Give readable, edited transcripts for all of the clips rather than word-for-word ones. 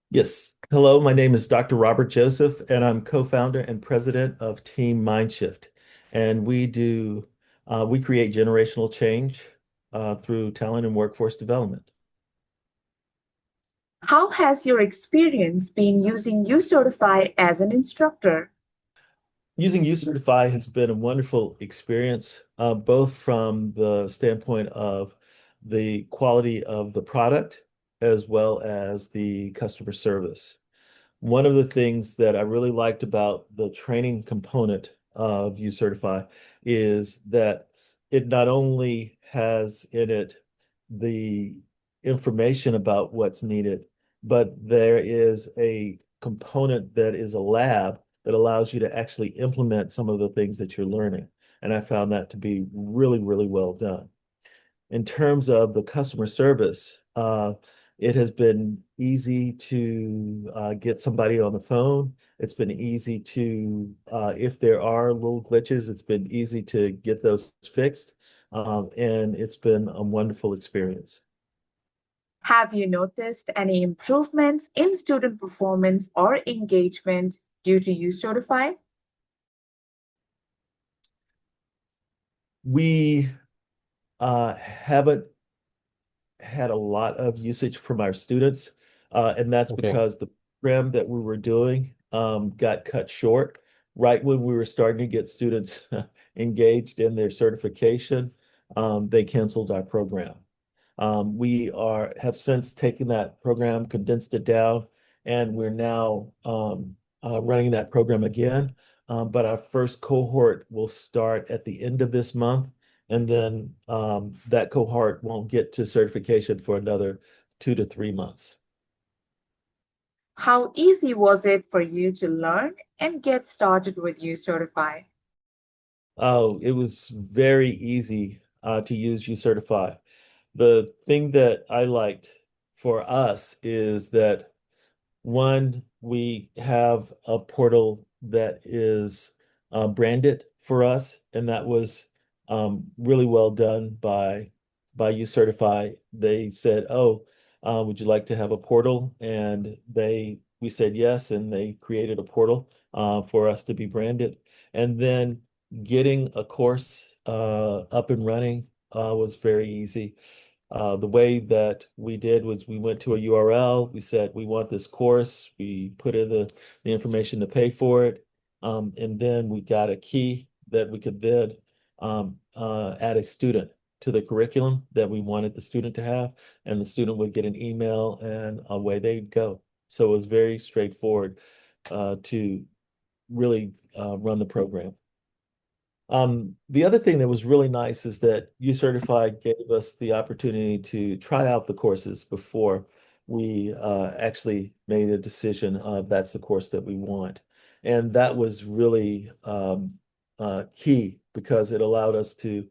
Yes. Hello, my name is Dr. Robert Joseph, and I'm co-founder and president of Team Mindshift. And we create generational change through talent and workforce development. How has your experience been using uCertify as an instructor? Using uCertify has been a wonderful experience, both from the standpoint of the quality of the product as well as the customer service. One of the things that I really liked about the training component of uCertify is that it not only has in it the information about what's needed, but there is a component that is a lab that allows you to actually implement some of the things that you're learning. And I found that to be really, really well done. In terms of the customer service, it has been easy to get somebody on the phone. It's been easy if there are little glitches, it's been easy to get those fixed. And it's been a wonderful experience. Have you noticed any improvements in student performance or engagement due to uCertify? We haven't had a lot of usage from our students, and that's Okay. because the program that we were doing got cut short right when we were starting to get students engaged in their certification. They canceled our program. We have since taken that program, condensed it down, and we're now running that program again. But our first cohort will start at the end of this month, and then that cohort won't get to certification for another 2 to 3 months. How easy was it for you to learn and get started with uCertify? Oh, it was very easy to use uCertify. The thing that I liked for us is that one, we have a portal that is branded for us, and that was really well done by uCertify. They said, "Oh, would you like to have a portal?" And we said yes, and they created a portal for us to be branded. And then getting a course up and running was very easy. The way that we did was we went to a URL, we said we want this course, we put in the information to pay for it, and then we got a key that we could then add a student to the curriculum that we wanted the student to have, and the student would get an email and away they'd go. So it was very straightforward to really run the program. The other thing that was really nice is that uCertify gave us the opportunity to try out the courses before we actually made a decision of that's the course that we want. And that was really key because it allowed us to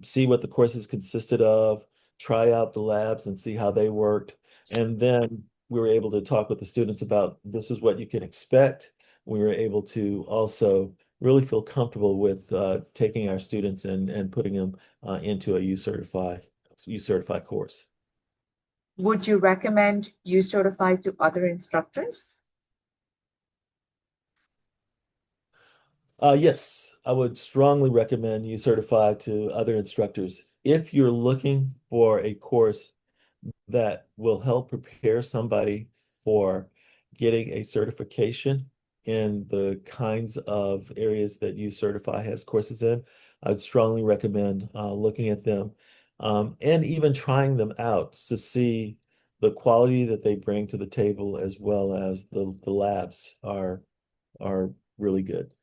see what the courses consisted of, try out the labs and see how they worked. And then we were able to talk with the students about this is what you can expect. We were able to also really feel comfortable with taking our students and putting them into a uCertify course. Would you recommend uCertify to other instructors? Yes, I would strongly recommend uCertify to other instructors. If you're looking for a course that will help prepare somebody for getting a certification in the kinds of areas that uCertify has courses in, I'd strongly recommend looking at them and even trying them out to see the quality that they bring to the table as well as the labs are really good.